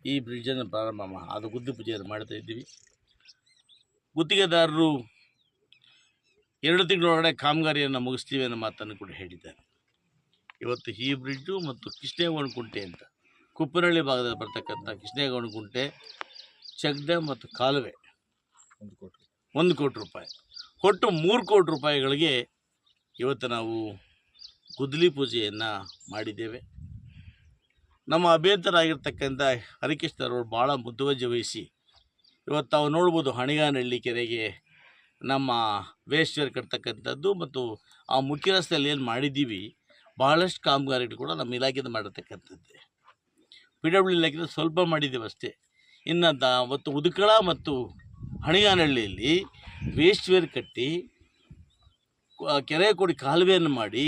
ಈ ಬ್ರಿಡ್ಜನ್ನು ಅದು ಗುದ್ದಿ ಪೂಜೆಯನ್ನು ಮಾಡ್ತಾ ಇದ್ದೀವಿ. ಗುತ್ತಿಗೆದಾರರು 2 ತಿಂಗಳೊಳಗಡೆ ಕಾಮಗಾರಿಯನ್ನು ಮುಗಿಸ್ತೀವಿ ಅನ್ನೋ ಮಾತನ್ನು ಕೂಡ ಹೇಳಿದ್ದಾರೆ. ಇವತ್ತು ಈ ಬ್ರಿಡ್ಜು ಮತ್ತು ಕೃಷ್ಣೇಗೌಡಕುಂಟೆ ಅಂತ ಕುಪ್ಪನಹಳ್ಳಿ ಭಾಗದಲ್ಲಿ ಬರ್ತಕ್ಕಂಥ ಕೃಷ್ಣೇಗೌಡಕುಂಟೆ ಚೆಕ್ ಡ್ಯಾಮ್ ಮತ್ತು ಕಾಲುವೆ 1 ಕೋಟಿ ರೂಪಾಯಿ ಒಟ್ಟು 3 ಕೋಟಿ ರೂಪಾಯಿಗಳಿಗೆ ಇವತ್ತು ನಾವು ಗುದ್ದಲಿ ಪೂಜೆಯನ್ನು ಮಾಡಿದ್ದೇವೆ. ನಮ್ಮ ಅಭ್ಯಂತರಾಗಿರ್ತಕ್ಕಂಥ ಹರಿಕೃಷ್ಣರವರು ಭಾಳ ಮುತುವರ್ಜಿ ವಹಿಸಿ ಇವತ್ತು ತಾವು ನೋಡ್ಬೋದು ಹಣಿಗಾನಹಳ್ಳಿ ಕೆರೆಗೆ ನಮ್ಮ ವೇಸ್ಟ್ ಕಟ್ತಕ್ಕಂಥದ್ದು ಮತ್ತು ಆ ಮುಖ್ಯ ರಸ್ತೆಯಲ್ಲಿ ಏನು ಮಾಡಿದ್ದೀವಿ ಭಾಳಷ್ಟು ಕಾಮಗಾರಿಗಳು ಕೂಡ ನಮ್ಮ ಇಲಾಖೆಯಿಂದ ಮಾಡಿರ್ತಕ್ಕಂಥದ್ದೇ. PWD ಇಲಾಖೆಯಿಂದ ಸ್ವಲ್ಪ ಮಾಡಿದ್ದೇವೆ ಅಷ್ಟೇ. ಇನ್ನು ಮತ್ತು ಉದಕಳ ಮತ್ತು ಹಣಿಗಾನಹಳ್ಳಿಯಲ್ಲಿ ವೇಸ್ಟ್ ಕಟ್ಟಿ ಕೆರೆ ಕೊಡಿ ಕಾಲುವೆಯನ್ನು ಮಾಡಿ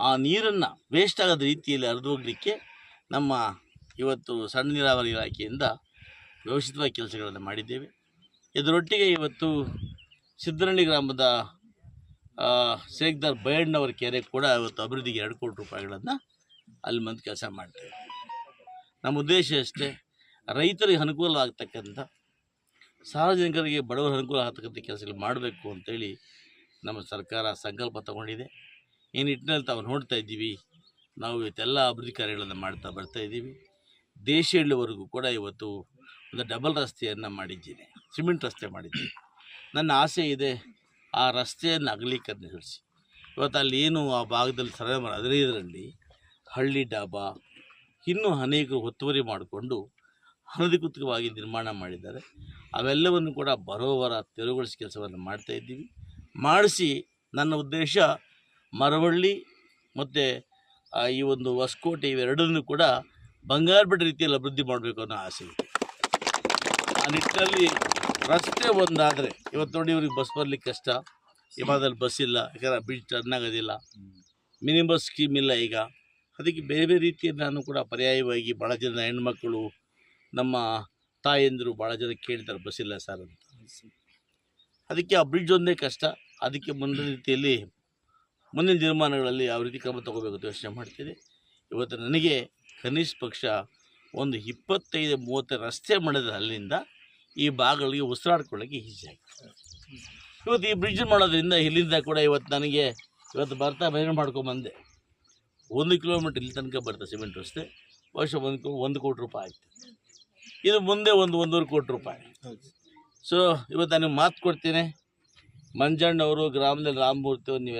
ಆ ನೀರನ್ನು ವೇಸ್ಟ್ ಆಗೋದ ರೀತಿಯಲ್ಲಿ ಹರಿದೋಗಲಿಕ್ಕೆ ನಮ್ಮ ಇವತ್ತು ಸಣ್ಣ ನೀರಾವರಿ ಇಲಾಖೆಯಿಂದ ವ್ಯವಸ್ಥಿತವಾಗಿ ಕೆಲಸಗಳನ್ನು ಮಾಡಿದ್ದೇವೆ. ಇದರೊಟ್ಟಿಗೆ ಇವತ್ತು ಸಿದ್ದನಹಳ್ಳಿ ಗ್ರಾಮದ ಸೇಕ್ದಾರ್ ಬೈಯಣ್ಣವರ ಕೆರೆ ಕೂಡ ಇವತ್ತು ಅಭಿವೃದ್ಧಿಗೆ 2 ಕೋಟಿ ರೂಪಾಯಿಗಳನ್ನು ಅಲ್ಲಿ ಬಂದು ಕೆಲಸ ಮಾಡ್ತೇವೆ. ನಮ್ಮ ಉದ್ದೇಶ ಅಷ್ಟೇ, ರೈತರಿಗೆ ಅನುಕೂಲವಾಗ್ತಕ್ಕಂಥ ಸಾರ್ವಜನಿಕರಿಗೆ ಬಡವರ ಅನುಕೂಲ ಆಗ್ತಕ್ಕಂಥ ಕೆಲಸಗಳು ಮಾಡಬೇಕು ಅಂತೇಳಿ ನಮ್ಮ ಸರ್ಕಾರ ಸಂಕಲ್ಪ ತಗೊಂಡಿದೆ. ಈ ನಿಟ್ಟಿನಲ್ಲಿ ತಾವು ನೋಡ್ತಾ ಇದ್ದೀವಿ, ನಾವು ಇವತ್ತೆಲ್ಲ ಅಭಿವೃದ್ಧಿ ಕಾರ್ಯಗಳನ್ನು ಮಾಡ್ತಾ ಬರ್ತಾಯಿದ್ದೀವಿ. ದೇಶಹಳ್ಳಿವರೆಗೂ ಕೂಡ ಇವತ್ತು ಒಂದು ಡಬಲ್ ರಸ್ತೆಯನ್ನು ಮಾಡಿದ್ದೀನಿ, ಸಿಮೆಂಟ್ ರಸ್ತೆ ಮಾಡಿದ್ದೀನಿ. ನನ್ನ ಆಸೆ ಇದೆ ಆ ರಸ್ತೆಯನ್ನು ಅಗಲೀಕರಣಗೊಳಿಸಿ ಇವತ್ತು ಅಲ್ಲಿ ಏನು ಆ ಭಾಗದಲ್ಲಿ 15ರಲ್ಲಿ ಹಳ್ಳಿ ಡಾಬಾ ಇನ್ನೂ ಅನೇಕರು ಒತ್ತುವರಿ ಮಾಡಿಕೊಂಡು ಅನಧಿಕೃತವಾಗಿ ನಿರ್ಮಾಣ ಮಾಡಿದ್ದಾರೆ. ಅವೆಲ್ಲವನ್ನು ಕೂಡ ಬರೋವರ ತೆರವುಗೊಳಿಸಿ ಕೆಲಸವನ್ನು ಮಾಡ್ತಾಯಿದ್ದೀವಿ. ಮಾಡಿಸಿ ನನ್ನ ಉದ್ದೇಶ ಮರವಳ್ಳಿ ಮತ್ತು ಈ ಒಂದು ಹೊಸಕೋಟೆ ಇವೆರಡನ್ನೂ ಕೂಡ ಬಂಗಾರಪೇಟೆ ರೀತಿಯಲ್ಲಿ ಅಭಿವೃದ್ಧಿ ಮಾಡಬೇಕು ಅನ್ನೋ ಆಸೆ ಇದೆ. ಆ ನಿಟ್ಟಿನಲ್ಲಿ ರಸ್ತೆ ಒಂದಾದರೆ ಇವತ್ತು ನೋಡಿ ಇವ್ರಿಗೆ ಬಸ್ ಬರಲಿಕ್ಕೆ ಕಷ್ಟ, ಈ ಭಾಗದಲ್ಲಿ ಬಸ್ ಇಲ್ಲ, ಯಾಕಂದರೆ ಬ್ರಿಡ್ಜ್ ಟರ್ನ್ ಆಗೋದಿಲ್ಲ, ಮಿನಿ ಬಸ್ ಸ್ಕೀಮ್ ಇಲ್ಲ. ಈಗ ಅದಕ್ಕೆ ಬೇರೆ ಬೇರೆ ರೀತಿಯಲ್ಲಿ ನಾನು ಕೂಡ ಪರ್ಯಾಯವಾಗಿ ಭಾಳ ಜನ ಹೆಣ್ಮಕ್ಕಳು ನಮ್ಮ ತಾಯಂದಿರು ಭಾಳ ಜನ ಕೇಳ್ತಾರೆ ಬಸ್ ಇಲ್ಲ ಸರ್ ಅಂತ. ಅದಕ್ಕೆ ಆ ಬ್ರಿಡ್ಜ್ ಒಂದೇ ಕಷ್ಟ. ಅದಕ್ಕೆ ಮುಂದಿನ ರೀತಿಯಲ್ಲಿ ಮುಂದಿನ ದಿನಮಾನಗಳಲ್ಲಿ ಯಾವ ರೀತಿ ಕ್ರಮ ತಗೋಬೇಕು ಅಂತ ಯೋಚನೆ ಮಾಡ್ತೀನಿ. ಇವತ್ತು ನನಗೆ ಕನಿಷ್ಠ ಪಕ್ಷ ಒಂದು 25-30 ರಸ್ತೆ ಮಾಡಿದ್ರೆ ಅಲ್ಲಿಂದ ಈ ಭಾಗಗಳಿಗೆ ಉಸಿರಾಡ್ಕೊಳ್ಳೋಕ್ಕೆ ಈಸಿ ಆಗಿದೆ. ಇವತ್ತು ಈ ಬ್ರಿಡ್ಜ್ ಮಾಡೋದ್ರಿಂದ ಇಲ್ಲಿಂದ ಕೂಡ ಇವತ್ತು ನನಗೆ ಇವತ್ತು ಬರ್ತಾ ಬೇರೆ ಮಾಡ್ಕೊಂಬಂದೆ 1 ಕಿಲೋಮೀಟ್ರ್ ಇಲ್ಲಿ ತನಕ ಬರ್ತದೆ ಸಿಮೆಂಟ್ ರಸ್ತೆ, ಬಹುಶಃ 1 ಕೋಟಿ ರೂಪಾಯಿ ಆಗ್ತದೆ. ಇದು ಮುಂದೆ 1-1.5 ಕೋಟಿ ರೂಪಾಯಿ. ಸೊ ಇವತ್ತು ನನಗೆ ಮಾತು ಕೊಡ್ತೀನಿ, ಮಂಜಣ್ಣವರು ಗ್ರಾಮದಲ್ಲಿ ರಾಮಮೂರ್ತಿ ನೀವು